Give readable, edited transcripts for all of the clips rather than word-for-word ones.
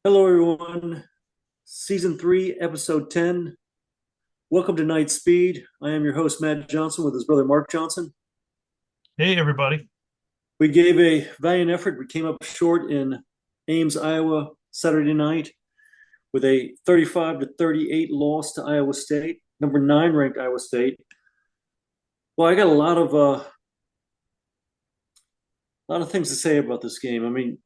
Hello, everyone. Season 3, Episode 10. Welcome to Knightspeed. I am your host, Matt Johnson, with his brother, Mark Johnson. Hey, everybody. We gave a valiant effort. We came up short in Ames, Iowa, Saturday night with a 35-38 loss to Iowa State, number 9 ranked Iowa State. Well, I got a lot of things to say about this game. I mean,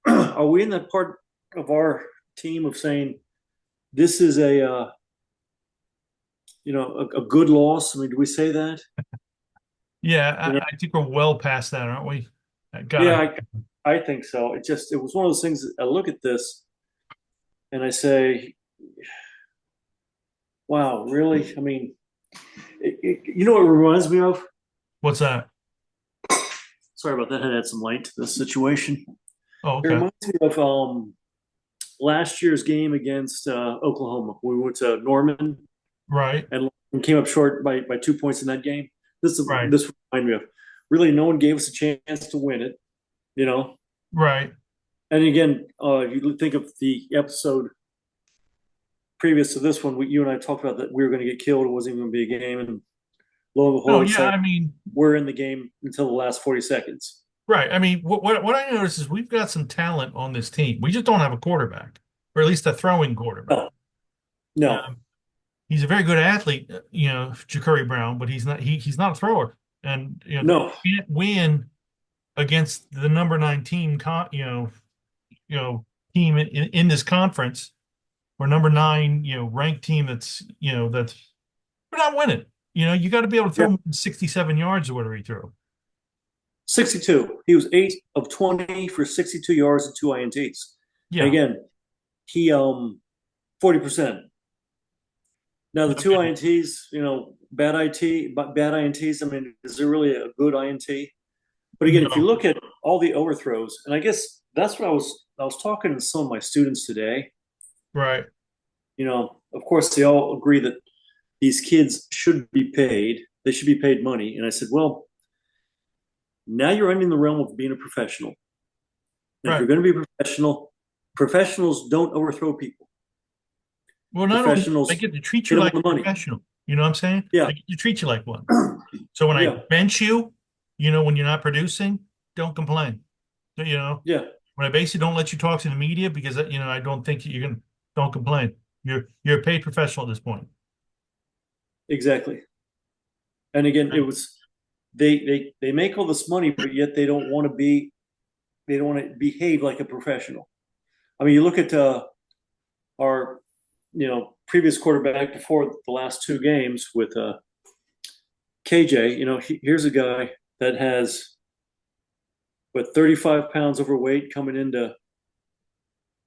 are we in that part of our team of saying this is a good loss? I mean, do we say that? Yeah, You know, I think we're well past that, aren't we? yeah, God, I think so. It was one of those things that I look at this and I say, wow, really? I mean, you know what it reminds me of? what's that? Sorry about that. I had to add some light to this situation. Oh, It okay. reminds me of last year's game against Oklahoma. We went to Norman Right, and came up short by 2 points in that game. right, This reminded me of really no one gave us a chance to win it, you know. right. And again, if you think of the episode previous to this one, you and I talked about that we were going to get killed. It wasn't even going to be a game, and lo and No, behold, it's yeah, like I mean, we're in the game until the last 40 seconds. right. I mean, what I notice is we've got some talent on this team. We just don't have a quarterback, or at least a throwing quarterback. No, no, Um, he's a very good athlete, Ja'Cory Brown, but he's not a thrower. And no. you can't win against the number 9 team, you know, team in this conference or number 9, ranked team that's we're not winning. You got to be able to throw Yeah, more than 67 yards or whatever he threw. 62. He was 8 of 20 for 62 yards and two ints. And Yeah. again, he 40%. Now the two Okay. ints, bad ints. I mean, is there really a good int? But again, if you No. look at all the overthrows, and I guess that's what I was talking to some of my students today. Right. Of course, they all agree that these kids should be paid. They should be paid money. And I said, well, now you're entering the realm of being a professional. And if Right. you're going to be a professional, professionals don't overthrow people. Well, not only that, they Professionals get to treat hit you them on like the a money. professional. You know what I'm saying? Yeah, They get to treat you like one. So when I yeah, bench you, when you're not producing, don't complain. You know, yeah, when I basically don't let you talk to the media because I don't think you can. Don't complain. You're a paid professional at this point. exactly. And again, it Right. was they make all this money, but yet they don't want to behave like a professional. I mean, you look at our previous quarterback before the last two games with KJ. Here's a guy that has 35 pounds overweight coming into.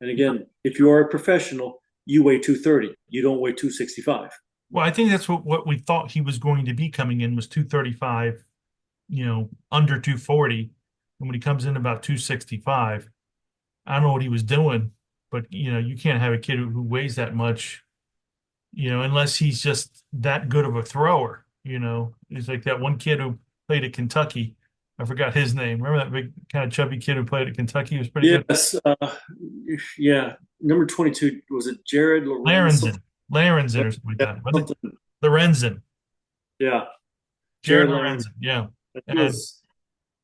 And again, if you are a professional, you weigh 230. You don't weigh 265. Well, I think that's what we thought he was going to be coming in was 235, under 240. And when he comes in about 265, I don't know what he was doing, but you can't have a kid who weighs that much, unless he's just that good of a thrower. He's like that one kid who played at Kentucky. I forgot his name. Remember that big kind of chubby kid who played at Kentucky? He was pretty good. Yes, yeah. Number 22 was it Jared Lorenz something? Larenzen, Larenzen or something like Yeah, that. Was it something. Lorenzen? Yeah, Jared Jared Lorenz. Lorenzen. Yeah. He And was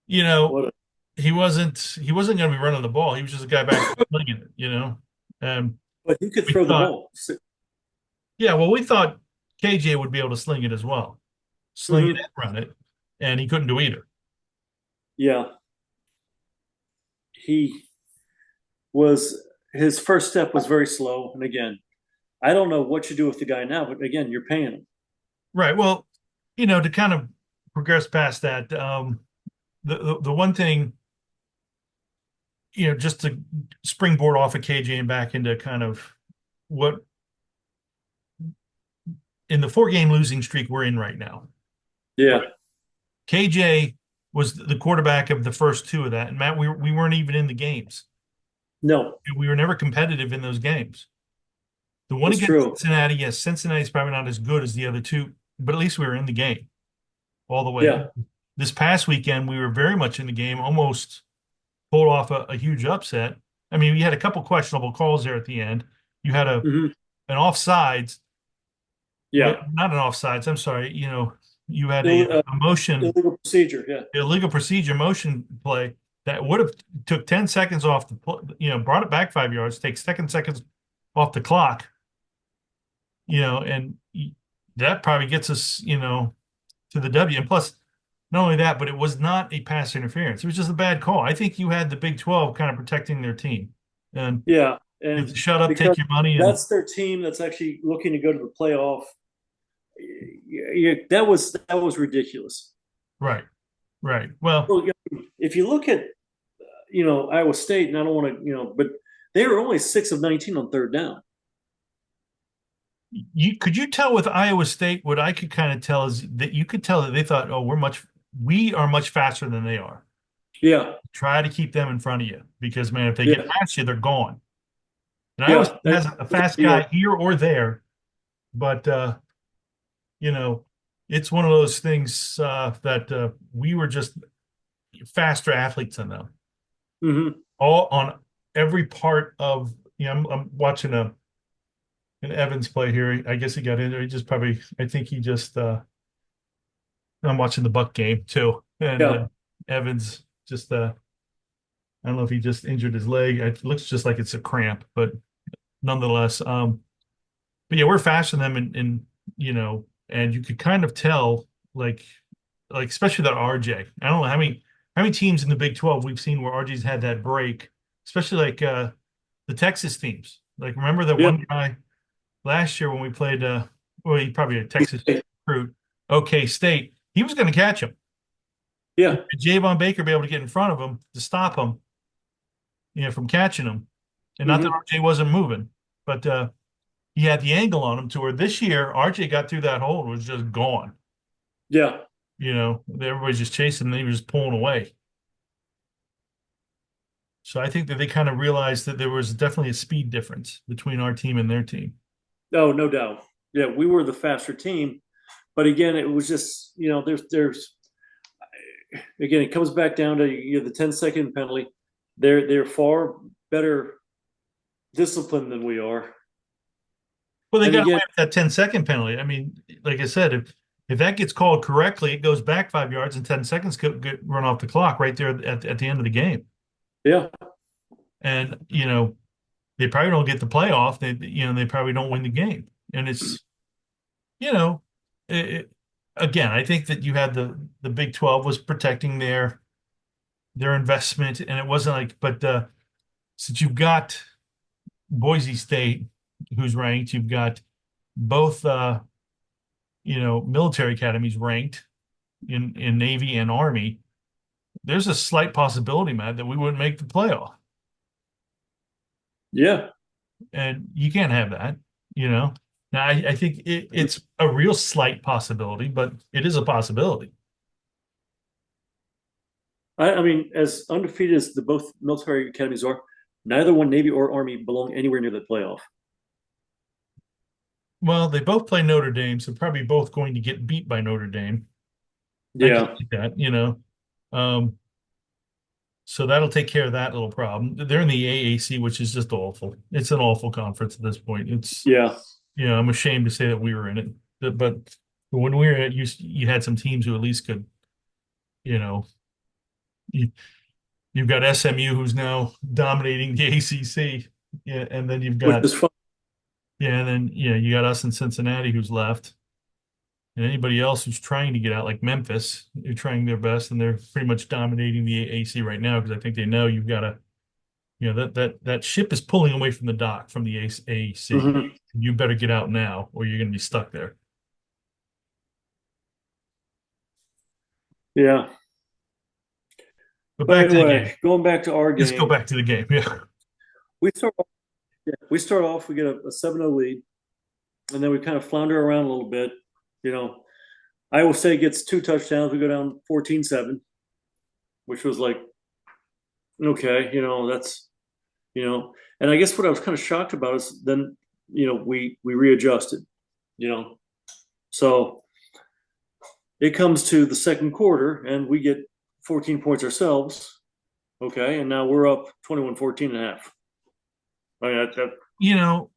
you know, what? he wasn't going to be running the ball. He was just a guy back there slinging it. And But he could we throw the thought, ball. yeah, well, we thought KJ would be able to sling it as well, sling it Mhm. and run it, and he couldn't do either. Yeah, he was. His first step was very slow, and again, I don't know what you do with the guy now, but again, you're paying him. Right. Well, to kind of progress past that, the one thing, just to springboard off of KJ and back into kind of what in the 4 game losing streak we're in right now. Yeah, Right. KJ was the quarterback of the first two of that, and Matt, we weren't even in the games. no, We were never competitive in those games. The one that's against true. Cincinnati, yes, Cincinnati's probably not as good as the other two, but at least we were in the game all the way. Yeah, This past weekend, we were very much in the game, almost pulled off a huge upset. I mean, you had a couple questionable calls there at the end. You had Hmm. an offsides with Yeah. not an offsides. I'm sorry. You had Ill, a motion illegal procedure. Yeah. illegal procedure motion play that would have took 10 seconds off brought it back 5 yards, takes seconds off the clock, and that probably gets us, to the W. And plus, not only that, but it was not a pass interference. It was just a bad call. I think you had the Big 12 kind of protecting their team. And Yeah. it's And shut up, because take your money, and that's their team that's actually looking to go to the playoff. Yeah, that was ridiculous. right, right. Well, Well, if you look at Iowa State, and I don't want to but they were only 6 of 19 on third down. you tell with Iowa State, what I could kind of tell is that you could tell that they thought, oh, we are much faster than they are. Yeah, Try to keep them in front of you because, man, if they get yeah, past you, they're gone. And Iowa yeah. State has a fast Deal. guy here or there, but you know, it's one of those things that we were just faster athletes than them. Hmm. All on every part of, I'm watching an Evans play here. I guess he got in there. He just probably, I think he just, I'm watching the Buck game too. And Yeah. Evans just, I don't know if he just injured his leg. It looks just like it's a cramp, but nonetheless, but yeah, we're faster than them and you could kind of tell like especially that RJ. I don't know how many teams in the Big 12 we've seen where RJ's had that break, especially like the Texas teams. Like remember that Yeah. one guy last year when we played well, he probably a Texas recruit, OK State. He was going to catch him. Yeah. Javon Baker be able to get in front of him to stop him, from catching him. And not that Hmm. RJ wasn't moving, but he had the angle on him to where this year RJ got through that hole and was just gone. Yeah. Everybody's just chasing him and he was just pulling away. So I think that they kind of realized that there was definitely a speed difference between our team and their team. Oh, no doubt. Yeah, we were the faster team, but again, it was just there's again it comes back down to the 10-second penalty. They're far better disciplined than we are, Well, they and got away again, with that 10-second penalty. I mean, like I said, if that gets called correctly, it goes back 5 yards and 10 seconds could get run off the clock right there at the end of the game. yeah, And, they probably don't get the playoff. They probably don't win the game. And it's, you know, it, again, I think that you had the Big 12 was protecting their investment, and it wasn't like, but since you've got Boise State, who's ranked, you've got both military academies ranked in Navy and Army. There's a slight possibility, Matt, that we wouldn't make the playoff, yeah. and you can't have that. You know. Now, I think it's a real slight possibility, but it is a possibility. I mean, as undefeated as the both military academies are, neither one, Navy or Army, belong anywhere near the playoff. Well, they both play Notre Dame, so probably both going to get beat by Notre Dame. I can Yeah. see that. Um, so that'll take care of that little problem. They're in the AAC, which is just awful. It's an awful conference at this point. Yeah. I'm ashamed to say that we were in it, but when we were in it, you had some teams who at least could, you know, you, you've got SMU who's now dominating the ACC, yeah, and then Which is fun. and then you got us in Cincinnati who's left, and anybody else who's trying to get out, like Memphis, they're trying their best, and they're pretty much dominating the AAC right now because I think they know you've got to, that ship is pulling away from the dock from the AAC. Hmm. You better get out now, or you're going to be stuck there. Yeah. But But back to the game. anyway, going back to our Let's go game, back to the game. Yeah. we start off, yeah, we get a 7-0 lead, and then we kind of flounder around a little bit. You know, Iowa State gets 2 touchdowns. We go down 14-7, which was like, okay, that's, and I guess what I was kind of shocked about is then, we readjusted, you know. So it comes to the second quarter and we get 14 points ourselves. Okay. And now we're up 21-14 and a half. I mean, You know,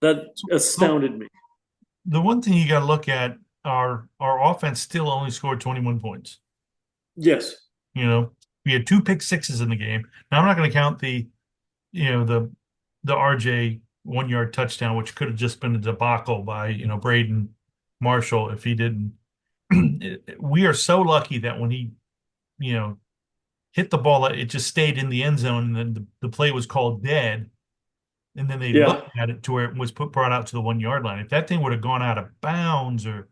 that the, astounded me. the one thing you got to look at, our offense still only scored 21 points. Yes. You know, we had two pick sixes in the game. Now I'm not going to count you know, the RJ 1 yard touchdown, which could have just been a debacle by, Braden Marshall if he didn't. We are so lucky that when he, you know, hit the ball, it just stayed in the end zone, and then the play was called dead. And then they Yeah. looked at it to where it was brought out to the 1 yard line. If that thing would have gone out of bounds, or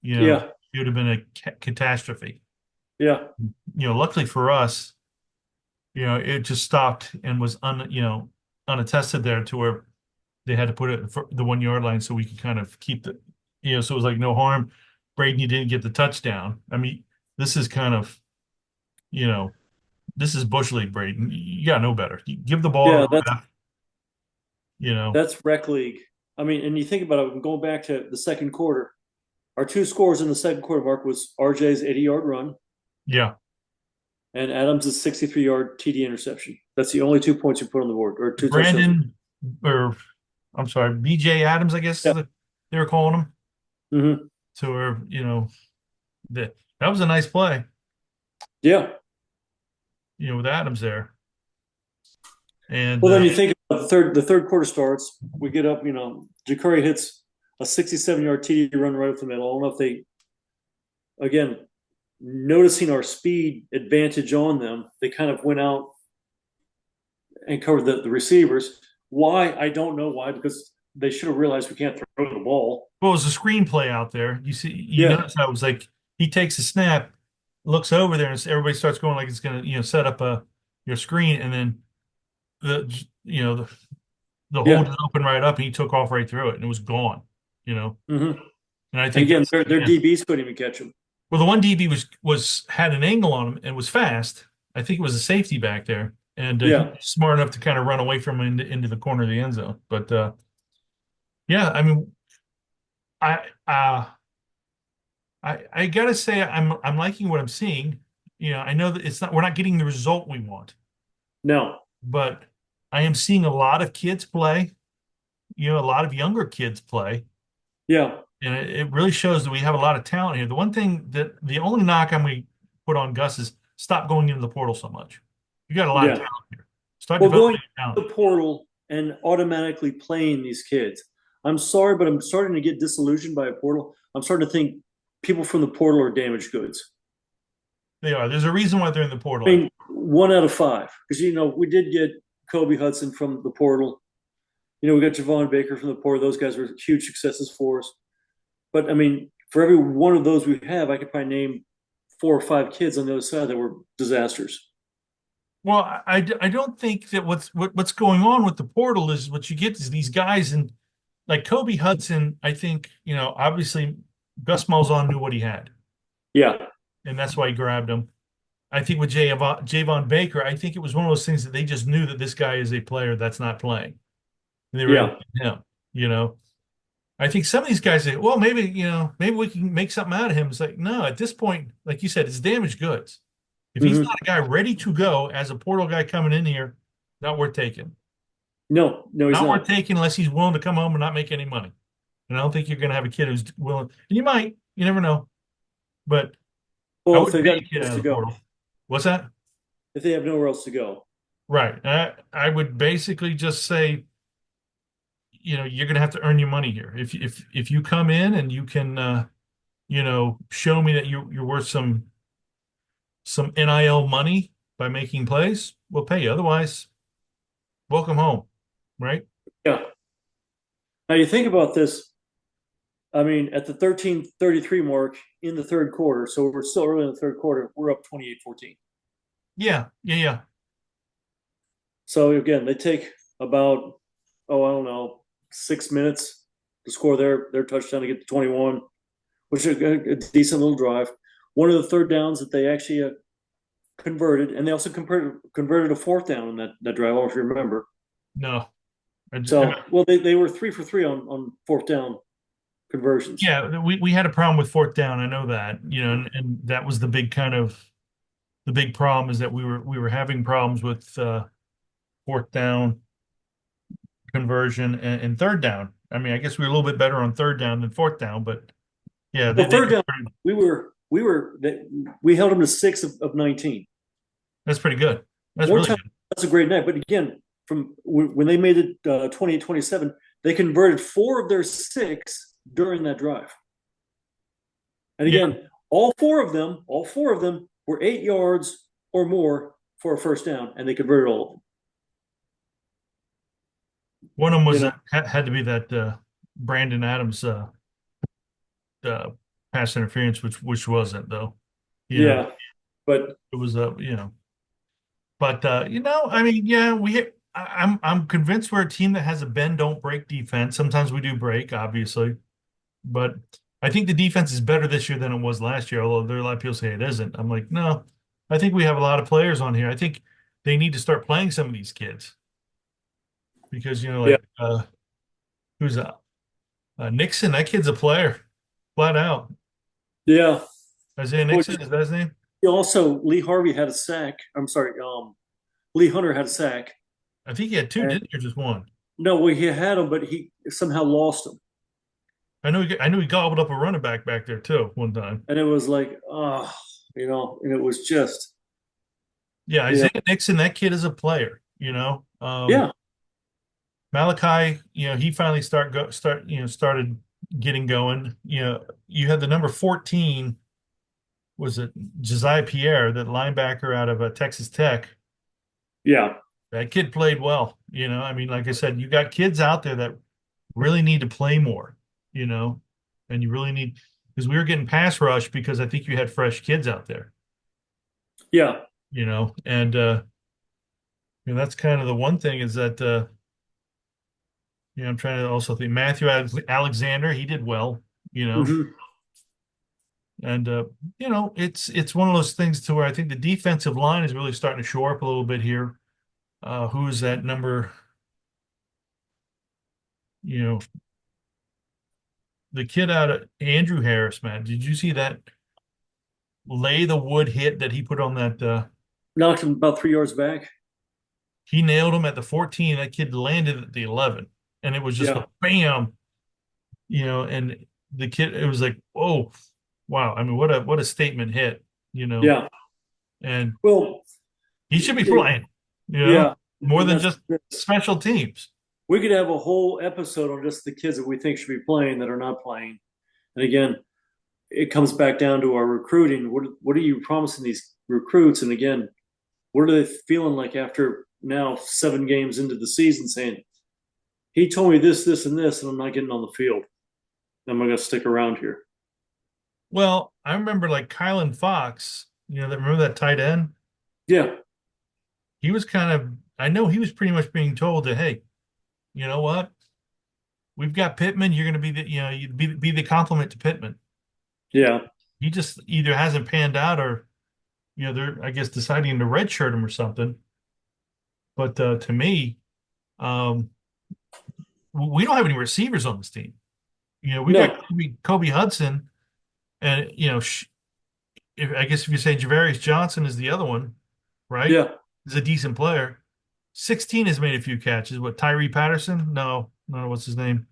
Yeah. it would have been a catastrophe. Yeah. Luckily for us, it just stopped and was unattested there to where they had to put it for the 1 yard line so we could kind of keep so it was like no harm. Braden, you didn't get the touchdown. I mean, this is kind of, you know, this is Bush League, Braden. You got to know better. You give the ball to Yeah. the ref, you know. That's rec league. I mean, and you think about it, going back to the second quarter, our two scores in the second quarter, Mark, was RJ's 80-yard run Yeah. and Adams' 63-yard TD interception. That's the only 2 points you put on the board, or two touchdowns. Brandon, or I'm sorry, BJ Adams, I guess Yeah. they were calling him. Mm-hmm. So, that was a nice play, Yeah. with Adams there. And Well, then you think about the third quarter starts, we get up, Ja'Cory hits a 67-yard TD run right up the middle. I don't know if they, again, noticing our speed advantage on them, they kind of went out and covered the receivers. Why? I don't know why, because they should have realized we can't throw the ball. well, it was a screenplay out there. You Yeah. notice how it was like he takes a snap, looks over there, and everybody starts going like it's gonna, set up your screen, and then the hold Yeah. is open right up, and he took off right through it, and it was gone. You know, Mm-hmm. and I And think again, that's their yeah. DBs couldn't even catch him. Well, the one DB was had an angle on him and was fast. I think it was a safety back there, and he was Yeah. smart enough to kind of run away from him into the corner of the end zone. But yeah, I mean, I uh, I gotta say I'm liking what I'm seeing. I know that we're not getting the result we want, No. but I am seeing a lot of kids play. A lot of younger kids play, Yeah. and it really shows that we have a lot of talent here. The only knock we put on Gus is stop going into the portal so much. You got a lot of Yeah. talent here. Start Well, going developing to your talent. the portal and automatically playing these kids. I'm sorry, but I'm starting to get disillusioned by a portal. I'm starting to think people from the portal are damaged goods. They are. There's a reason why they're in the portal. I mean, 1 out of 5, because we did get Kobe Hudson from the portal. We got Javon Baker from the portal. Those guys were huge successes for us. But I mean, for every one of those we have, I could probably name 4 or 5 kids on the other side that were disasters. Well, I don't think that what's going on with the portal is what you get is these guys, and like Kobe Hudson. I think obviously Gus Malzahn knew what he had, Yeah. and that's why he grabbed him. I think with Javon Baker, I think it was one of those things that they just knew that this guy is a player that's not playing, and they were able Yeah. to get him. I think some of these guys say, well, maybe we can make something out of him. It's like, no, at this point, like you said, it's damaged goods. If he's Mm-hmm. not a guy ready to go as a portal guy coming in here, not worth taking. No, no, he's Not worth not. taking unless he's willing to come home and not make any money. And I don't think you're going to have a kid who's willing. And you never know. But I Well, if wouldn't they've pay got a kid nowhere out else of to the go, portal. What's that? if they have nowhere else to go. Right. I would basically just say, you're going to have to earn your money here. If you come in and you can, show me that you're worth some NIL money by making plays, we'll pay you. Otherwise, welcome home, right? Yeah. Now you think about this. I mean, at the 13:33 mark in the third quarter, so we're still early in the third quarter, we're up 28-14. Yeah, yeah, yeah. So again, they take about, I don't know, 6 minutes to score their touchdown to get to 21, which is a decent little drive. One of the third downs that they actually converted, and they also converted a fourth down in that drive, I don't know if you remember. No. So, well, they were 3 for 3 on fourth down conversions. Yeah, we had a problem with fourth down. I know that, and that was the big problem is that we were having problems with fourth down. conversion and third down. I mean, I guess we were a little bit better on third down than fourth down, but yeah, Well, they third down, converted. we held them to 6 of 19. That's pretty good. That's One really time, good. that's a great night. But again, from when they made it 28-27, they converted 4 of their 6 during that drive. And Yeah, again, all four of them were 8 yards or more for a first down, and they converted all of them. one of them You was know, had to be that Brandon Adams uh, pass interference, which wasn't though. You know, yeah. But it was but I mean, yeah, I'm convinced we're a team that has a bend don't break defense. Sometimes we do break, obviously, but I think the defense is better this year than it was last year. Although there are a lot of people say it isn't. I'm like, no, I think we have a lot of players on here. I think they need to start playing some of these kids because yeah, who's Nixon? That kid's a player, flat out. yeah. Isaiah Well, Nixon, is that his name? also, Lee Harvey had a sack. I'm sorry, Lee Hunter had a sack. I think he had two, And didn't he, or just one? no, well, he had him, but he somehow lost him. I knew he gobbled up a running back there too one time. And it was like, and it was just, Yeah, you know, Isaiah Nixon, that kid is a player. yeah, Malachi, he finally started getting going. You had the number 14, was it Josiah Pierre, that linebacker out of Texas Tech. yeah, That kid played well. I mean, like I said, you got kids out there that really need to play more, you know, and you really need because we were getting pass rush because I think you had fresh kids out there, yeah. and that's kind of the one thing is that I'm trying to also think Matthew Alexander, he did well, you know, Hmm. and it's one of those things to where I think the defensive line is really starting to shore up a little bit here. Who is that number? You know, the kid out of Andrew Harris, man. Did you see that lay the wood hit that he put on that? Knocked him about 3 yards back. He nailed him at the 14. That kid landed at the 11, and it was just Yeah, a bam, and the kid, it was like, oh, wow. I mean, what a statement hit, yeah. and Well, he should be it, playing, yeah, more and than that's just special teams. we could have a whole episode on just the kids that we think should be playing that are not playing. And again, it comes back down to our recruiting. What are you promising these recruits? And again, what are they feeling like after now 7 games into the season, saying he told me this, this, and this, and I'm not getting on the field. I'm not going to stick around here. Well, I remember like Kylan Fox, remember that tight end? Yeah, He was I know he was pretty much being told that, hey, you know what? We've got Pittman. You're going to be you be the complement to Pittman. yeah, He just either hasn't panned out or, they're, I guess, deciding to redshirt him or something. But to me, um, we don't have any receivers on this team. We got no, Kobe Hudson, and I guess if you say Javarius Johnson is the other one, right? yeah, Is a decent player. 16 has made a few catches. What, Tyree Patterson? No, no, what's his name?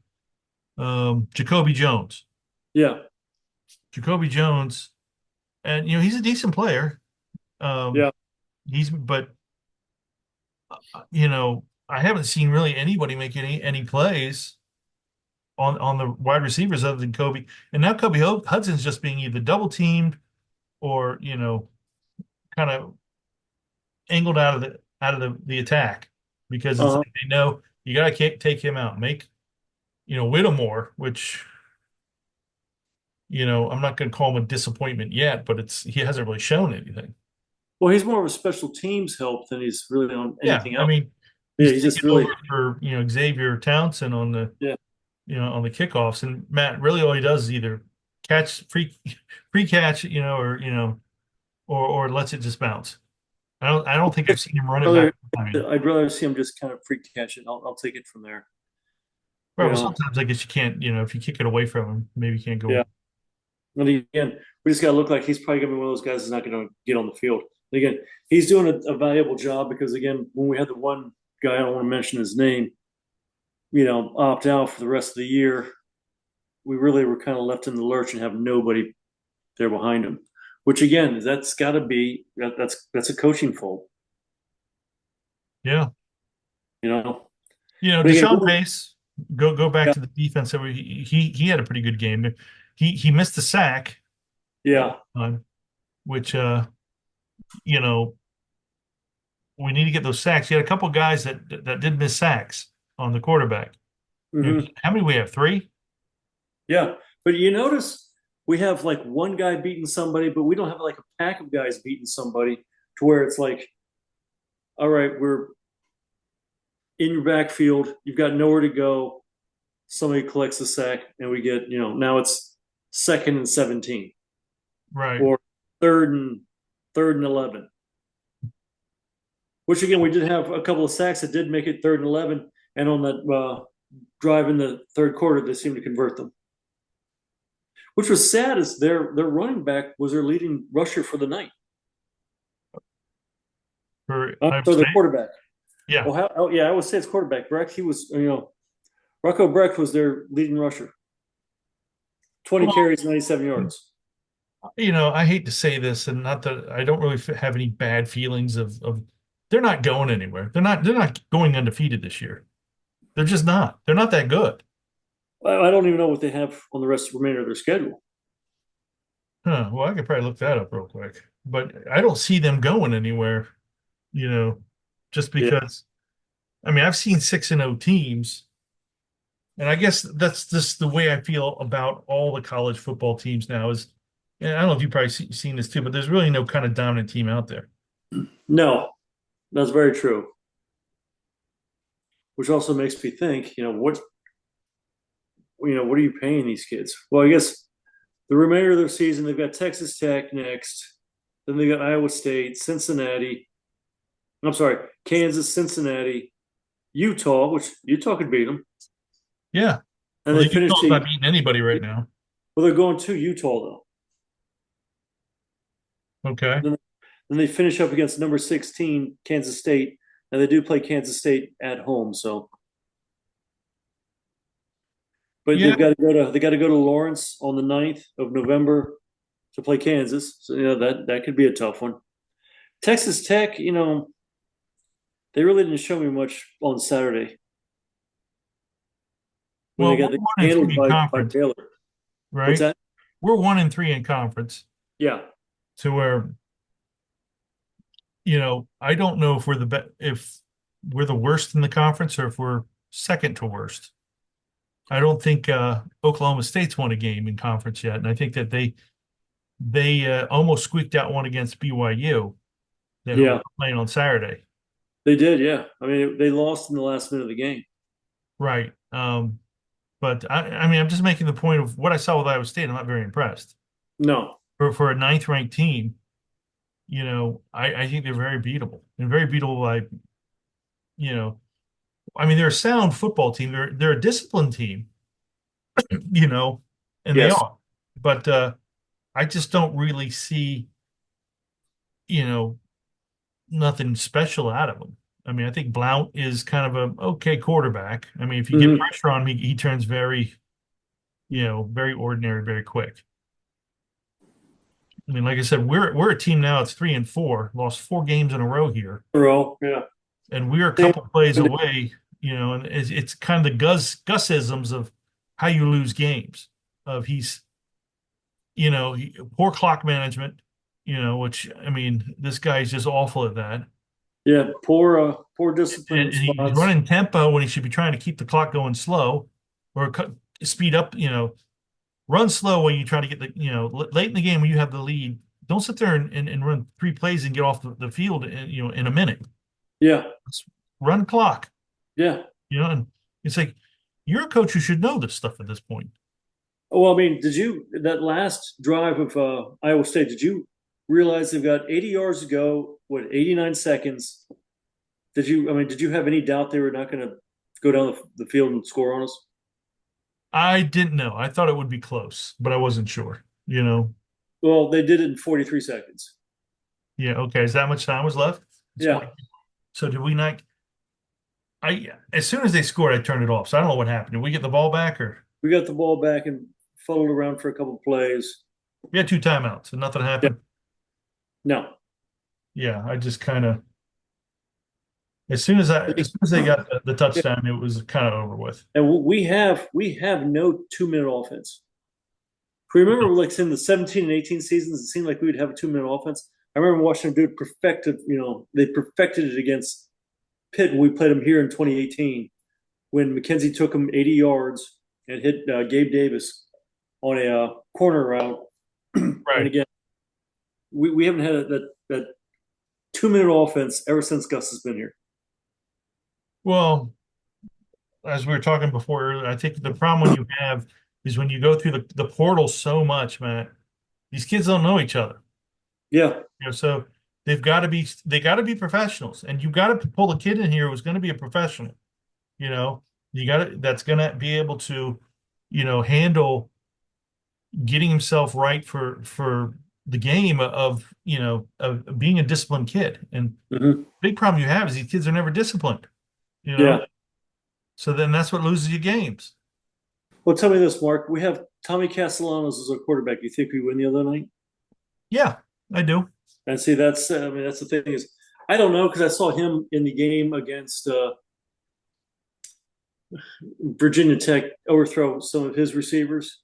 Jacoby Jones. yeah, Jacoby Jones, and he's a decent player. Um, yeah. but I haven't seen really anybody make any plays on the wide receivers other than Kobe. And now Kobe Hudson's just being either double teamed or kind of angled out of the attack because it's Uh-huh. like they know you got to take him out, make Whittemore, which I'm not going to call him a disappointment yet, but he hasn't really shown anything. Well, he's more of a special teams help than he's really on Yeah, anything I else. mean, Yeah, he's he's just taking over really, for Xavier Townsend on the yeah. on the kickoffs, and Matt really all he does is either catch free catch, or lets it just bounce. I don't think I've seen him run it back. Rather, I mean, I'd rather see him just kind of free catch it. I'll take it from there. right, You well, know, sometimes I guess you can't, if you kick it away from him, maybe you can't yeah. go. And again, we just got to look like he's probably going to be one of those guys that's not going to get on the field. And again, he's doing a valuable job because again, when we had the one guy, I don't want to mention his name, opt out for the rest of the year, we really were kind of left in the lurch and have nobody there behind him. Which again, that's got to be that's a coaching fault, Yeah. you know. But again, Deshaun Pace, go back yeah, to the defense. So he had a pretty good game. He missed the sack at yeah, one time, which you know, we need to get those sacks. He had a couple guys that did miss sacks on the quarterback. hmm, How many we have? Three? yeah. But you notice we have like one guy beating somebody, but we don't have like a pack of guys beating somebody to where it's like, all right, we're in your backfield, you've got nowhere to go. Somebody collects the sack, and we get, now it's 2nd and 17 Right. or third and 11. Which again, we did have a couple of sacks that did make it 3rd and 11, and on that drive in the third quarter, they seemed to convert them. Which was sad, is their running back was their leading rusher for the night. For Iowa So the State? quarterback. Yeah. Yeah, I would say it's quarterback. Breck, he was, Rocco Breck was their leading rusher. 20 Well, carries, 97 yards. I hate to say this, and not that I don't really have any bad feelings of they're not going anywhere. They're not going undefeated this year. They're just not. They're not that good. I don't even know what they have on the remainder of their schedule. Huh. Well, I could probably look that up real quick. But I don't see them going anywhere, you know, just Yeah. because I mean I've seen 6-0 teams, and I guess that's just the way I feel about all the college football teams now is, and I don't know if you've probably seen this too, but there's really no kind of dominant team out there. No, that's very true. Which also makes me think, what are you paying these kids? Well, I guess the remainder of their season, they've got Texas Tech next. Then they got Iowa State, Cincinnati. I'm sorry, Kansas, Cincinnati, Utah, which Utah could beat them. Yeah. And Well, they the finished Utah's not beating anybody right now. well, they're going to Utah though. Okay. Then, then they finish up against number 16, Kansas State, and they do play Kansas State at home. So, but Yeah. they got to go to Lawrence on the 9th of November to play Kansas. So that could be a tough one. Texas Tech, they really didn't show me much on Saturday when Well, they we're got one and handled three in by conference, Taylor. What's right? that? We're 1-3 in conference Yeah, to where, I don't know if if we're the worst in the conference or if we're second to worst. I don't think Oklahoma State's won a game in conference yet, and I think that they almost squeaked out one against BYU, who we're yeah, playing on Saturday. they did. Yeah, I mean they lost in the last minute of the game. Right. But I mean, I'm just making the point of what I saw with Iowa State. I'm not very impressed No, for a ninth ranked team. I think they're very beatable and very beatable by, you know, I mean, they're a sound football team. They're a disciplined team, you know, and they yes, are. But I just don't really see, you know, nothing special out of them. I mean, I think Blount is kind of a okay quarterback. I mean, if you get hmm, pressure on him, he turns very, very ordinary, very quick. I mean, like I said, we're a team now. It's 3-4, lost 4 games in a row here, yeah. and we're a Same- couple plays away. And it's kind of the Gusisms of how you lose games. Of poor clock management. Which I mean, this guy's just awful at that. Yeah, poor discipline And in he's spots. running tempo when he should be trying to keep the clock going slow, or speed up. Run slow when you try to get late in the game when you have the lead. Don't sit there and run 3 plays and get off the field in a minute. Yeah, Let's run clock. yeah. And it's like you're a coach who should know this stuff at this point. Well, I mean, that last drive of Iowa State? Did you realize they've got 80 yards to go? What, 89 seconds? Did you have any doubt they were not going to go down the field and score on us? I didn't know. I thought it would be close, but I wasn't sure. Well, they did it in 43 seconds. Yeah. Okay. Is that much time was left? It's Yeah. 40. So did we not? as soon as they scored, I turned it off. So I don't know what happened. Did we get the ball back, or We got the ball back and fuddled around for a couple plays. we had two timeouts and nothing Yeah, happened? no. Yeah, I just kind of as soon as they got the touchdown, it was kind of over with. And we have no 2 minute offense. If we remember, like in the 17 and 18 seasons, it seemed like we would have a 2 minute offense. I remember watching them do it perfected. They perfected it against Pitt when we played them here in 2018, when McKenzie took him 80 yards and hit Gabe Davis on a corner route. And Right. again, we haven't had that 2 minute offense ever since Gus has been here. Well, as we were talking before, I think the problem you have is when you go through the portal so much, man. These kids don't know each other. Yeah. So they got to be professionals, and you got to pull a kid in here who's going to be a professional. You know, you got to that's going to be able to, handle getting himself right for the game of being a disciplined kid. And Mm-hmm. big problem you have is these kids are never disciplined. You know, Yeah. so then that's what loses you games. Well, tell me this, Mark. We have Tommy Castellanos as our quarterback. You think we win the other night? Yeah, I do. And see, that's the thing is, I don't know because I saw him in the game against Virginia Tech overthrow some of his receivers,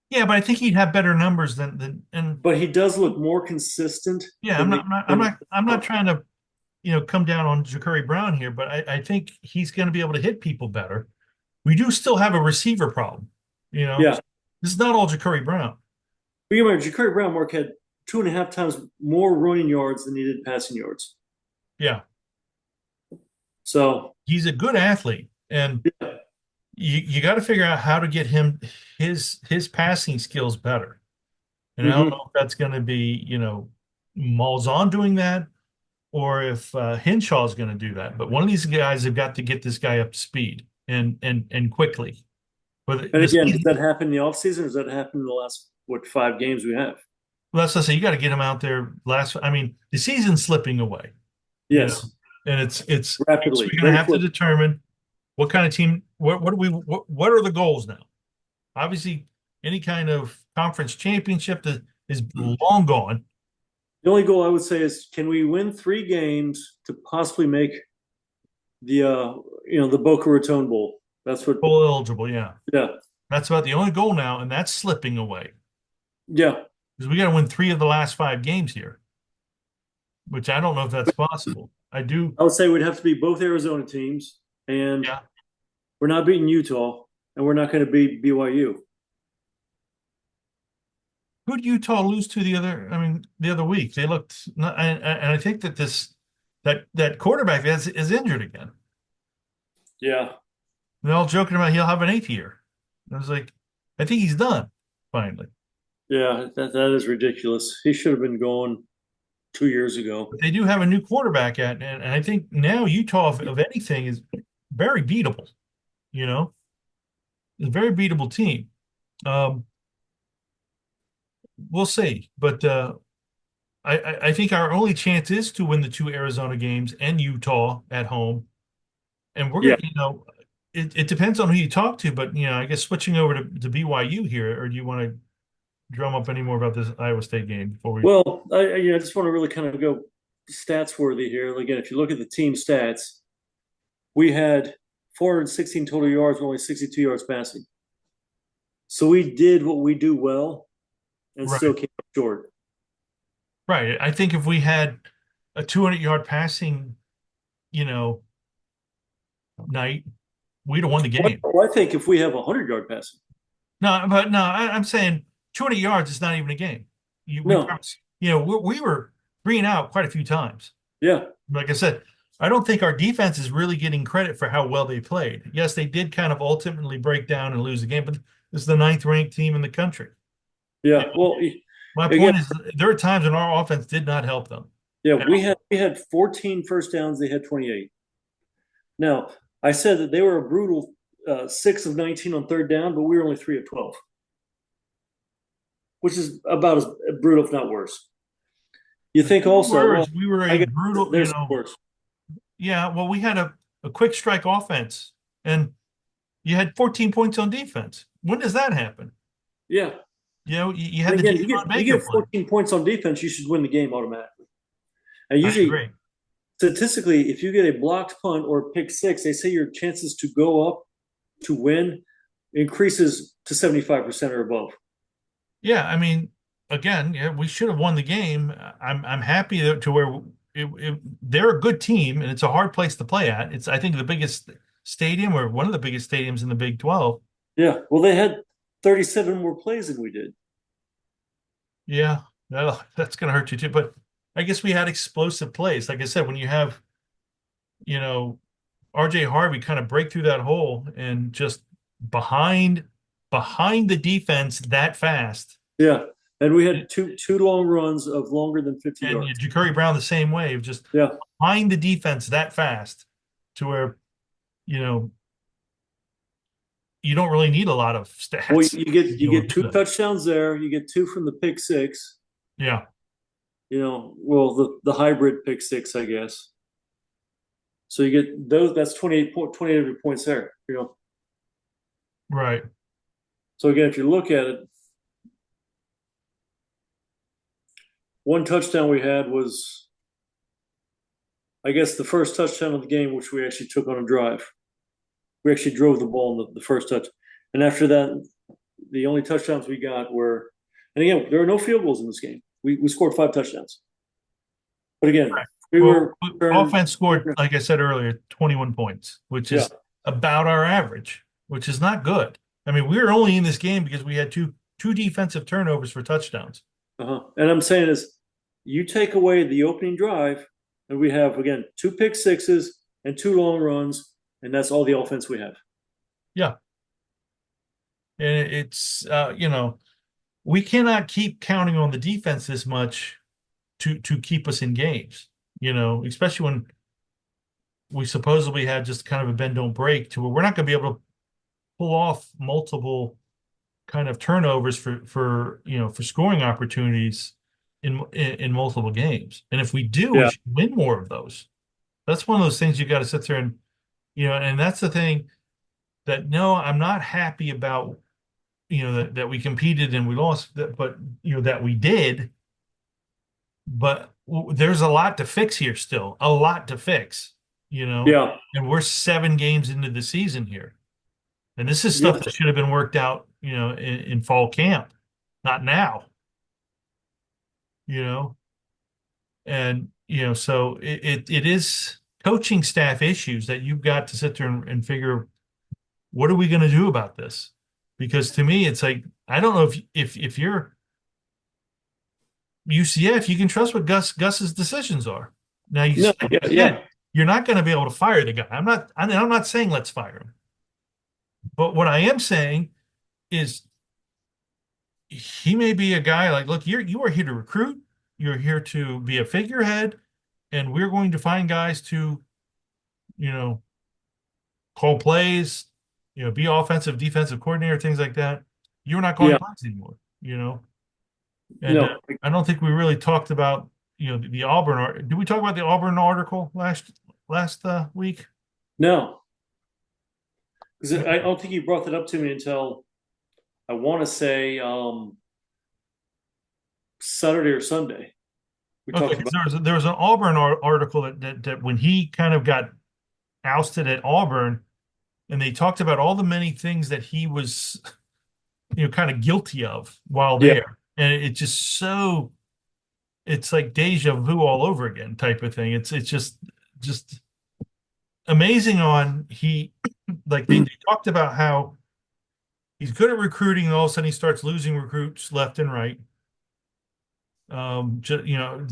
Yeah, but I think he'd have better numbers than and but he does look more consistent yeah, in the. I'm not trying to, come down on Ja'Cory Brown here, but I think he's going to be able to hit people better. We do still have a receiver problem. You know, Yeah, this is not all Ja'Cory Brown. but you remember Ja'Cory Brown, Mark, had 2.5 times more running yards than he did passing yards. Yeah, So he's a good athlete, and yeah. you got to figure out how to get him his passing skills better. And I don't Mm-hmm. know if that's going to be, Malzahn doing that, or if Henshaw's going to do that. But one of these guys have got to get this guy up to speed and quickly. But And the again, does season, that happen in the offseason or does that happen in the last 5 games we have? well, that's what I say. You got to get him out there last. I mean, the season's slipping away, Yes, and so rapidly, we're going to very have to quick. determine what kind of team. What do we? What are the goals now? Obviously, any kind of conference championship that is long gone. The only goal I would say is, can we win 3 games to possibly make the Boca Raton Bowl? That's what. Bowl eligible, yeah. Yeah, That's about the only goal now, and that's slipping away yeah. because we got to win three of the last five games here, which I don't know if that's possible. I do. I would say we'd have to beat both Arizona teams, and Yeah. we're not beating Utah, and we're not going to beat BYU. Who did Utah lose to the other? I mean, the other week they looked, and I think that that quarterback is injured again. Yeah, They're all joking about he'll have an eighth year. I was like, I think he's done finally. yeah. That is ridiculous. He should have been going 2 years ago. But they do have a new quarterback and I think now Utah, of anything, is very beatable. You know, it's a very beatable team. Um, we'll see, but I think our only chance is to win the two Arizona games and Utah at home, and we're Yeah. gonna, it depends on who you talk to, but I guess switching over to BYU here, or do you want to drum up any more about this Iowa State game before we? Well, I just want to really kind of go stats worthy here. Again, if you look at the team stats, we had 416 total yards, only 62 yards passing. So we did what we do well and still Right, came up short. right. I think if we had a 200-yard passing, you know, night, we'd have won the game. Well, I think if we have 100-yard passing, No, but no, I'm saying 200 yards is not even a game. no, We were 3 and out quite a few times. yeah, Like I said, I don't think our defense is really getting credit for how well they played. Yes, they did kind of ultimately break down and lose the game, but this is the ninth ranked team in the country. yeah. Well, My again, point is, there are times when our offense did not help them. yeah, And we had 14 first downs. They had 28. Now, I said that they were a brutal 6 of 19 on third down, but we were only 3 of 12, which is about as brutal, if not worse. You think also, well, we were I a guess brutal, there's worse. yeah, well, we had a a quick strike offense, and you had 14 points on defense. When does that happen? Yeah. You And had the again, Devon you Baker get play. 14 points on defense, you should win the game automatically. And I usually, agree. statistically, if you get a blocked punt or a pick six, they say your chances to go up to win increases to 75% or above. Yeah, I mean, again, yeah, we should have won the game. I'm happy to where they're a good team, and it's a hard place to play at. It's I think the biggest stadium or one of the biggest stadiums in the Big 12. Yeah. Well, they had 37 more plays than we did. Yeah, that's going to hurt you too. But I guess we had explosive plays. Like I said, when you have, you know, RJ Harvey kind of break through that hole and just behind behind the defense that fast. Yeah. And we had two long runs of longer than 50 And yards. Ja'Cory Brown the same way, just Yeah. behind the defense that fast to where, you know, you don't really need a lot of Well, stats to be you able get to do two that. touchdowns there. You get two from the pick six. Yeah, Well, the hybrid pick six, I guess. So you get those. That's 28 points there. right. So again, if you look at it, one touchdown we had was, I guess, the first touchdown of the game, which we actually took on a drive. We actually drove the ball in the first touch, and after that, the only touchdowns we got were, and again, there are no field goals in this game. We scored 5 touchdowns, but again, we Well, were turned. offense scored, like I said earlier, 21 points, which Yeah. is about our average, which is not good. I mean, we were only in this game because we had two defensive turnovers for touchdowns. And I'm saying is, you take away the opening drive, and we have again two pick sixes and two long runs, and that's all the offense we have. Yeah. And it's we cannot keep counting on the defense this much to keep us in games, especially when we supposedly had just kind of a bend don't break to where we're not going to be able to pull off multiple kind of turnovers for scoring opportunities in multiple games. And if we do, we Yeah. should win more of those. That's one of those things you got to sit there and and that's the thing that no, I'm not happy about, that we competed and we lost, but that we did. But there's a lot to fix here still, a lot to fix, Yeah. and we're 7 games into the season here. And this is stuff Yeah. that should have been worked out, in fall camp, not now, you know. And so it is coaching staff issues that you've got to sit there and figure, what are we going to do about this? Because to me, it's like I don't know if you're UCF, you can trust what Gus's decisions are. Now No. like Yeah. you Yeah. said, you're not going to be able to fire the guy. I'm not saying let's fire him, but what I am saying is he may be a guy like, look, you are here to recruit, you're here to be a figurehead, and we're going to find guys to, you know, call plays, be offensive, defensive coordinator, things like that. You're not calling Yeah. plays anymore. And No. I don't think we really talked about, the Auburn. Did we talk about the Auburn article last week? No. Because I don't think you brought that up to me until I want to say Saturday or Sunday. We Okay, talked 'cause about. there was an Auburn article that when he kind of got ousted at Auburn, and they talked about all the many things that he was, kind of guilty of while Yeah. there, and it's like deja vu all over again type of thing. It's just amazing on he like they talked about how he's good at recruiting, and all of a sudden he starts losing recruits left and right. Just,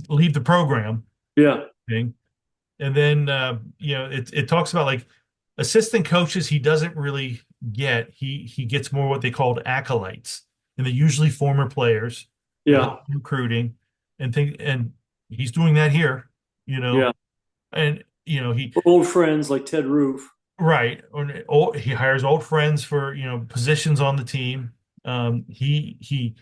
leave the program Yeah. thing. And then it talks about like assistant coaches he doesn't really get. He gets more what they called acolytes, and they're usually former players that Yeah. help recruiting and he's doing that here, Yeah. and he Old friends like Ted Roof. right, or he hires old friends for positions on the team. He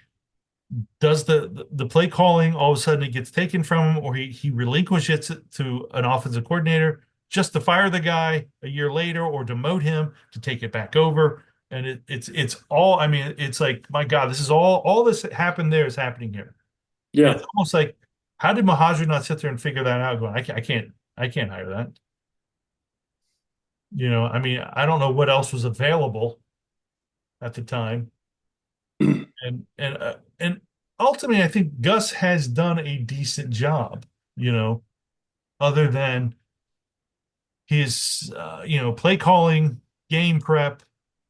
does the play calling, all of a sudden it gets taken from him, or he relinquishes it to an offensive coordinator, just to fire the guy a year later or demote him to take it back over. And it's all, I mean, it's like, my God, this is all this that happened there is happening here. And it's Yeah, almost like, how did Mahajan not sit there and figure that out? Going, I can't hire that. I mean, I don't know what else was available at the time. And ultimately, I think Gus has done a decent job, you know, other than his play calling, game prep,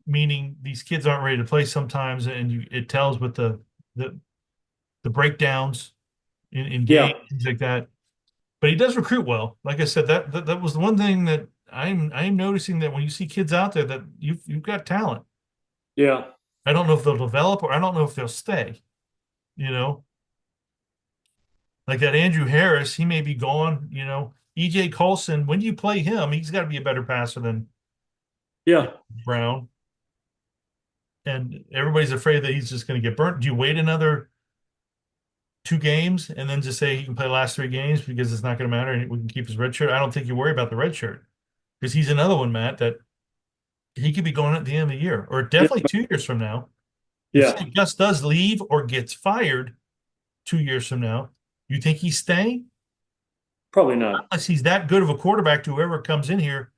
meaning these kids aren't ready to play sometimes, and it tells with the the breakdowns in games, yeah, things like that. But he does recruit well. Like I said, that was the one thing that I'm noticing, that when you see kids out there, that you've got talent. yeah, I don't know if they'll develop, or I don't know if they'll stay. You know, like that Andrew Harris, he may be gone. EJ Colson, when you play him, he's got to be a better passer than yeah, Brown. And everybody's afraid that he's just going to get burnt. Do you wait another 2 games and then just say he can play the last 3 games because it's not going to matter and we can keep his red shirt? I don't think you worry about the red shirt, because he's another one, Matt, that he could be going at the end of the year, or yeah, definitely 2 years from now. If yeah. say Gus does leave or gets fired 2 years from now, you think he's staying? Probably not. Unless he's that good of a quarterback to whoever comes in here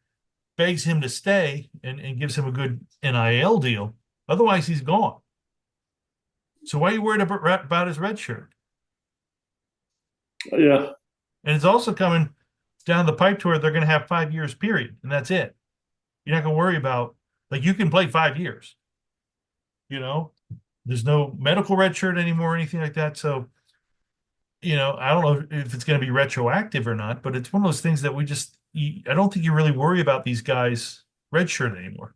begs him to stay and gives him a good NIL deal. Otherwise, he's gone. So why are you worried about his red shirt? Yeah, And it's also coming down the pipe to where they're going to have 5 years, period, and that's it. You're not going to worry about, like, you can play 5 years. You know, there's no medical red shirt anymore or anything like that. So, I don't know if it's going to be retroactive or not, but it's one of those things that I don't think you really worry about these guys red shirt anymore.